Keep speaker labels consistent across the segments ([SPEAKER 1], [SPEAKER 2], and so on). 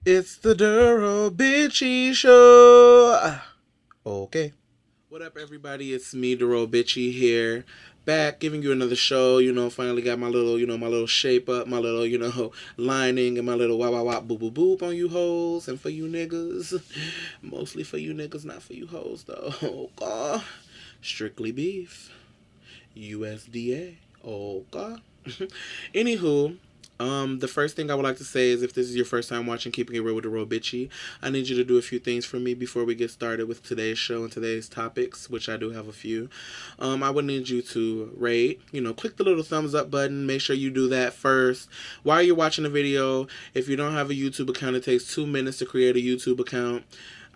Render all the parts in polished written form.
[SPEAKER 1] It's the Duro Bitchy Show. Okay. What up, everybody? It's me, Duro Bitchy here, back giving you another show. Finally got my little, my little shape up, my little, lining, and my little wah wah wah boop boop boop on you hoes and for you niggas. Mostly for you niggas, not for you hoes though. Oh God. Strictly beef. USDA. Oh God. Anywho, the first thing I would like to say is if this is your first time watching Keeping It Real with the Real Bitchy, I need you to do a few things for me before we get started with today's show and today's topics, which I do have a few. I would need you to rate, click the little thumbs up button. Make sure you do that first. While you're watching the video, if you don't have a YouTube account, it takes 2 minutes to create a YouTube account.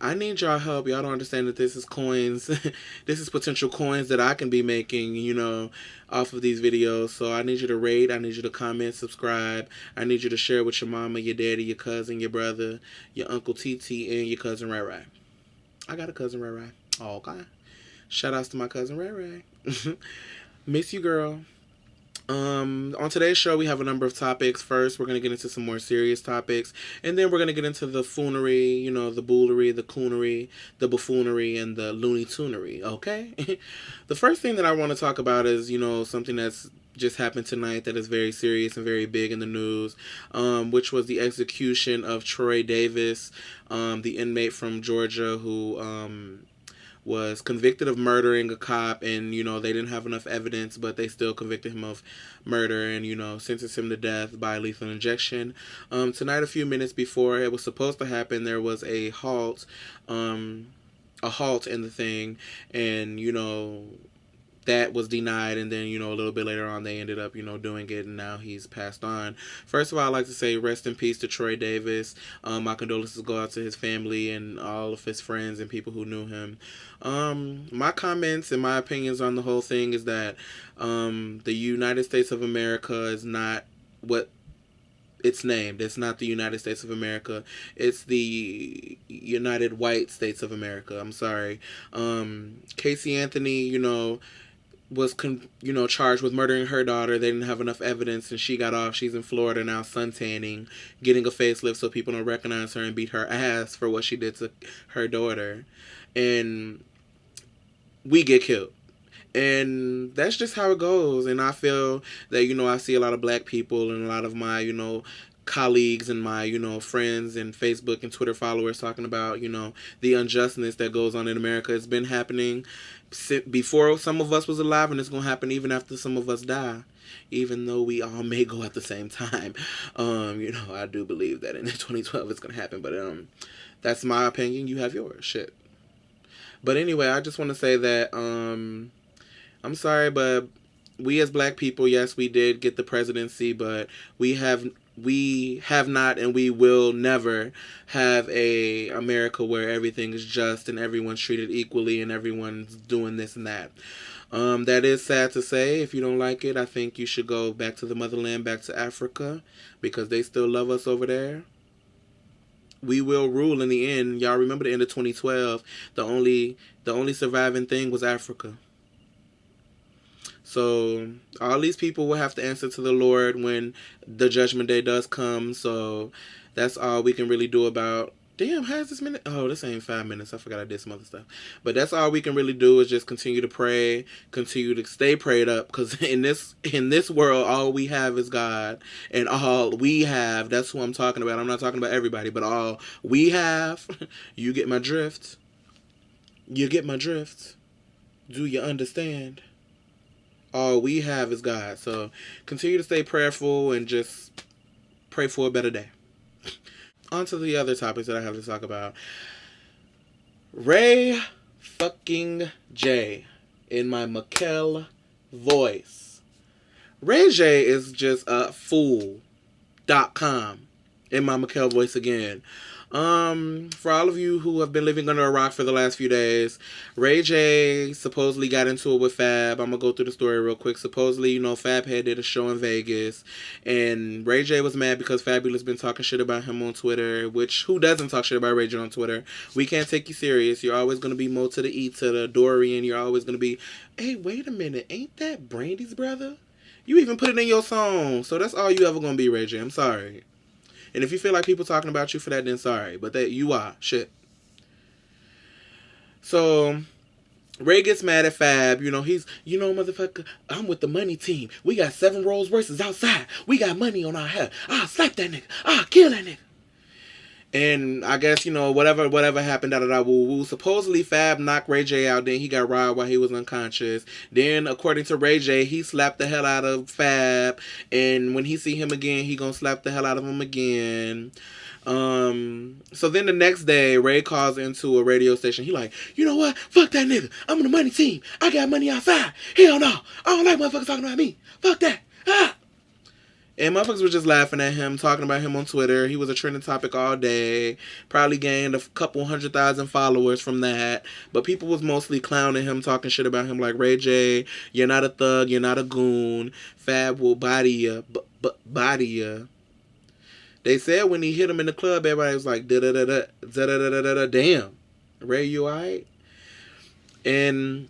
[SPEAKER 1] I need y'all help. Y'all don't understand that this is coins. This is potential coins that I can be making, off of these videos. So I need you to rate. I need you to comment, subscribe. I need you to share with your mama, your daddy, your cousin, your brother, your uncle TT, and your cousin Ray Ray. I got a cousin Ray Ray. Oh, okay. Shout outs to my cousin Ray Ray. Miss you, girl. On today's show, we have a number of topics. First, we're going to get into some more serious topics, and then we're going to get into the foonery, the boolery, the coonery, the buffoonery, and the looney tunery, okay? The first thing that I want to talk about is, something that's just happened tonight that is very serious and very big in the news, which was the execution of Troy Davis, the inmate from Georgia who, was convicted of murdering a cop, and they didn't have enough evidence, but they still convicted him of murder and sentenced him to death by lethal injection. Tonight, a few minutes before it was supposed to happen, there was a halt in the thing, and that was denied, and then a little bit later on they ended up doing it, and now he's passed on. First of all, I'd like to say rest in peace to Troy Davis. My condolences go out to his family and all of his friends and people who knew him. My comments and my opinions on the whole thing is that the United States of America is not what it's named. It's not the United States of America. It's the United White States of America. I'm sorry. Casey Anthony, was charged with murdering her daughter. They didn't have enough evidence, and she got off. She's in Florida now, suntanning, getting a facelift so people don't recognize her and beat her ass for what she did to her daughter. And we get killed. And that's just how it goes. And I feel that, I see a lot of black people and a lot of my, colleagues and my, friends and Facebook and Twitter followers talking about, the unjustness that goes on in America. It's been happening before some of us was alive, and it's going to happen even after some of us die, even though we all may go at the same time. I do believe that in 2012 it's going to happen, but that's my opinion. You have yours. Shit. But anyway, I just want to say that I'm sorry, but we as black people, yes, we did get the presidency, but we have not, and we will never have a America where everything is just and everyone's treated equally and everyone's doing this and that. That is sad to say. If you don't like it, I think you should go back to the motherland, back to Africa, because they still love us over there. We will rule in the end. Y'all remember the end of 2012? The only surviving thing was Africa. So all these people will have to answer to the Lord when the judgment day does come. So that's all we can really do about. Damn, how's this minute? Oh, this ain't 5 minutes. I forgot I did some other stuff. But that's all we can really do is just continue to pray, continue to stay prayed up. Because in this world, all we have is God. And all we have, that's who I'm talking about. I'm not talking about everybody, but all we have, you get my drift. You get my drift. Do you understand? All we have is God. So continue to stay prayerful and just pray for a better day. On to the other topics that I have to talk about. Ray fucking J in my Mikkel voice. Ray J is just a fool.com in my Mikkel voice again. For all of you who have been living under a rock for the last few days, Ray J supposedly got into it with Fab. I'm gonna go through the story real quick. Supposedly, Fab had did a show in Vegas, and Ray J was mad because Fabolous been talking shit about him on Twitter, which, who doesn't talk shit about Ray J on Twitter? We can't take you serious. You're always gonna be Mo to the E to the Dorian. You're always gonna be, hey, wait a minute, ain't that Brandy's brother? You even put it in your song, so that's all you ever gonna be, Ray J. I'm sorry. And if you feel like people talking about you for that, then sorry. But that you are. Shit. So Ray gets mad at Fab. You know, he's, motherfucker, I'm with the money team. We got 7 Rolls Royces outside. We got money on our head. I'll slap that nigga. I'll kill that nigga. And I guess, whatever happened, woo woo. Supposedly Fab knocked Ray J out, then he got robbed while he was unconscious. Then, according to Ray J, he slapped the hell out of Fab. And when he see him again, he gonna slap the hell out of him again. So then the next day, Ray calls into a radio station. He like, you know what? Fuck that nigga. I'm on the money team. I got money outside. Hell no. I don't like motherfuckers talking about me. Fuck that. Ah. And motherfuckers were just laughing at him, talking about him on Twitter. He was a trending topic all day. Probably gained a couple 100,000 followers from that. But people was mostly clowning him, talking shit about him like, Ray J, you're not a thug, you're not a goon. Fab will body ya, body ya. They said when he hit him in the club, everybody was like, da-da-da-da, da-da-da-da-da, damn. Ray, you alright? And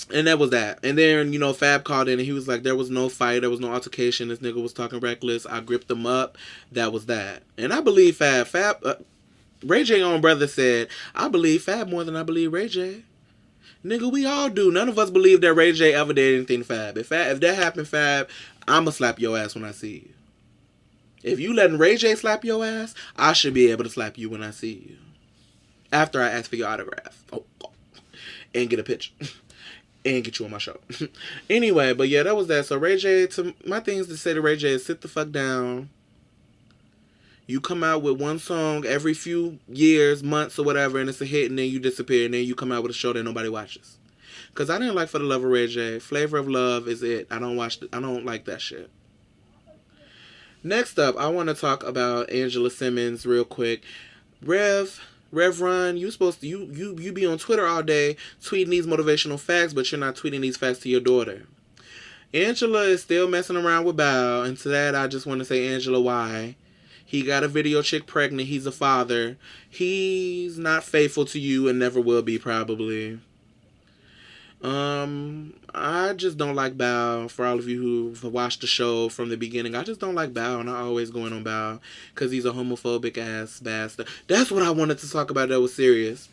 [SPEAKER 1] that was that. And then, Fab called in and he was like, there was no fight. There was no altercation. This nigga was talking reckless. I gripped him up. That was that. And I believe Fab, Ray J own brother said, I believe Fab more than I believe Ray J. Nigga, we all do. None of us believe that Ray J ever did anything to Fab. If that happened, Fab, I'ma slap your ass when I see you. If you letting Ray J slap your ass, I should be able to slap you when I see you. After I ask for your autograph. Oh, and get a picture. And get you on my show. Anyway, but yeah, that was that. So Ray J, my things to say to Ray J is sit the fuck down. You come out with one song every few years, months, or whatever, and it's a hit, and then you disappear, and then you come out with a show that nobody watches. Because I didn't like For the Love of Ray J. Flavor of Love is it. I don't like that shit. Next up, I want to talk about Angela Simmons real quick. Rev Run, you supposed to you be on Twitter all day tweeting these motivational facts, but you're not tweeting these facts to your daughter. Angela is still messing around with Bow, and to that I just want to say, Angela, why? He got a video chick pregnant. He's a father. He's not faithful to you and never will be, probably. I just don't like Bow. For all of you who've watched the show from the beginning, I just don't like Bow, and I always going on Bow because he's a homophobic ass bastard. That's what I wanted to talk about that was serious.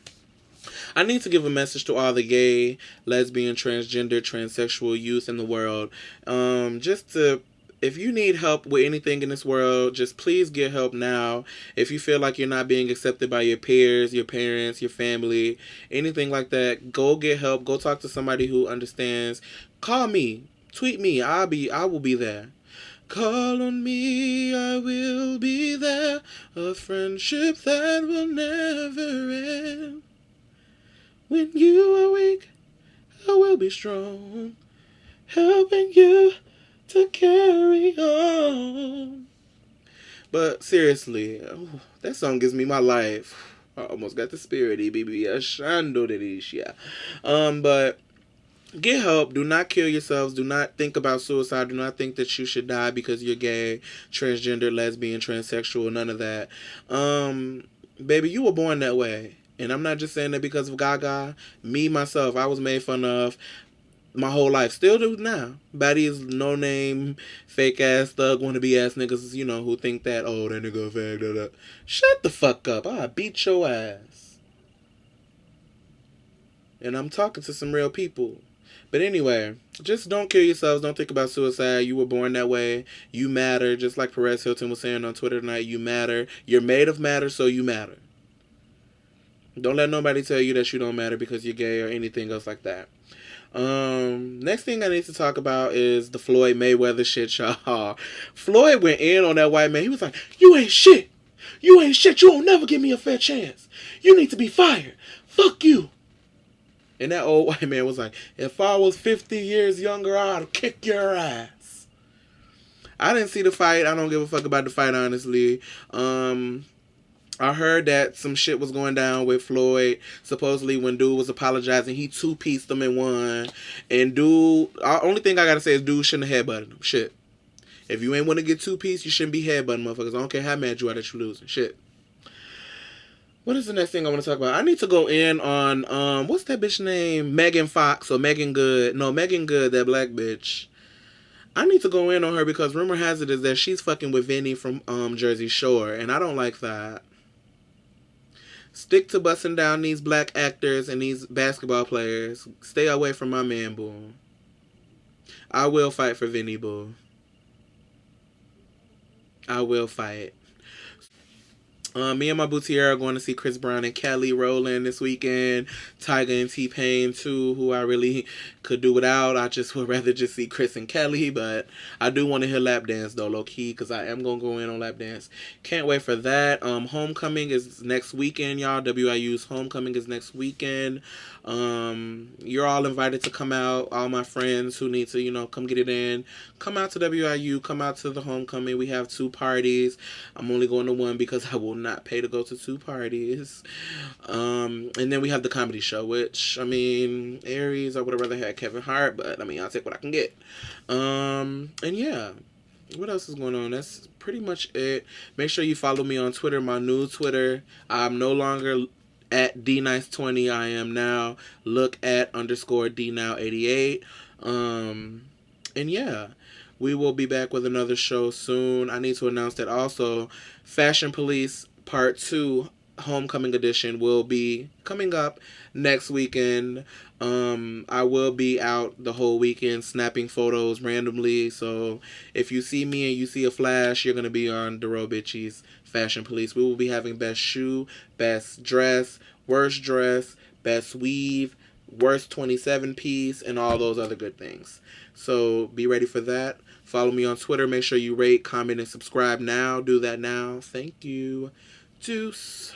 [SPEAKER 1] I need to give a message to all the gay, lesbian, transgender, transsexual youth in the world. If you need help with anything in this world, just please get help now. If you feel like you're not being accepted by your peers, your parents, your family, anything like that, go get help. Go talk to somebody who understands. Call me. Tweet me. I will be there. Call on me, I will be there. A friendship that will never end. When you are weak, I will be strong. Helping you to carry on. But seriously, that song gives me my life. I almost got the spirit, baby. But get help. Do not kill yourselves. Do not think about suicide. Do not think that you should die because you're gay, transgender, lesbian, transsexual, none of that. Baby, you were born that way. And I'm not just saying that because of Gaga. Me, myself, I was made fun of my whole life. Still do now. Baddies, no name, fake ass, thug, wannabe ass niggas, who think that, oh, that nigga a fag, da da. Shut the fuck up. I'll beat your ass. And I'm talking to some real people. But anyway, just don't kill yourselves. Don't think about suicide. You were born that way. You matter. Just like Perez Hilton was saying on Twitter tonight, you matter. You're made of matter, so you matter. Don't let nobody tell you that you don't matter because you're gay or anything else like that. Next thing I need to talk about is the Floyd Mayweather shit, y'all. Floyd went in on that white man. He was like, you ain't shit. You ain't shit. You won't never give me a fair chance. You need to be fired. Fuck you. And that old white man was like, if I was 50 years younger, I'd kick your ass. I didn't see the fight. I don't give a fuck about the fight, honestly. I heard that some shit was going down with Floyd. Supposedly when dude was apologizing, he two-pieced him in one. And dude, only thing I gotta say is dude shouldn't have headbutted him. Shit. If you ain't want to get two-pieced, you shouldn't be headbutting motherfuckers. I don't care how mad you are that you're losing. Shit. What is the next thing I want to talk about? I need to go in on, what's that bitch name? Megan Fox or Megan Good. No, Megan Good, that black bitch. I need to go in on her because rumor has it is that she's fucking with Vinny from Jersey Shore, and I don't like that. Stick to busting down these black actors and these basketball players. Stay away from my man, boo. I will fight for Vinny, boo. I will fight. Me and my bootier are going to see Chris Brown and Kelly rolling this weekend. Tiger and T-Pain too, who I really could do without. I just would rather just see Chris and Kelly, but I do want to hear Lap Dance though, low key, because I am gonna go in on Lap Dance. Can't wait for that. Homecoming is next weekend, y'all. WIU's Homecoming is next weekend. You're all invited to come out. All my friends who need to, come get it in. Come out to WIU. Come out to the Homecoming. We have 2 parties. I'm only going to one because I will not pay to go to 2 parties. And then we have the comedy show, which, Aries, I would have rather had Kevin Hart, but, I'll take what I can get. And yeah. What else is going on? That's pretty much it. Make sure you follow me on Twitter, my new Twitter. I'm no longer at DNice20. I am now look at _ DNow88. And yeah, we will be back with another show soon. I need to announce that also Fashion Police Part 2 Homecoming Edition will be coming up next weekend. I will be out the whole weekend snapping photos randomly. So if you see me and you see a flash, you're going to be on Duro Bitchie's Fashion Police. We will be having best shoe, best dress, best weave, worst 27 piece, and all those other good things. So be ready for that. Follow me on Twitter. Make sure you rate, comment, and subscribe now. Do that now. Thank you. Deuce.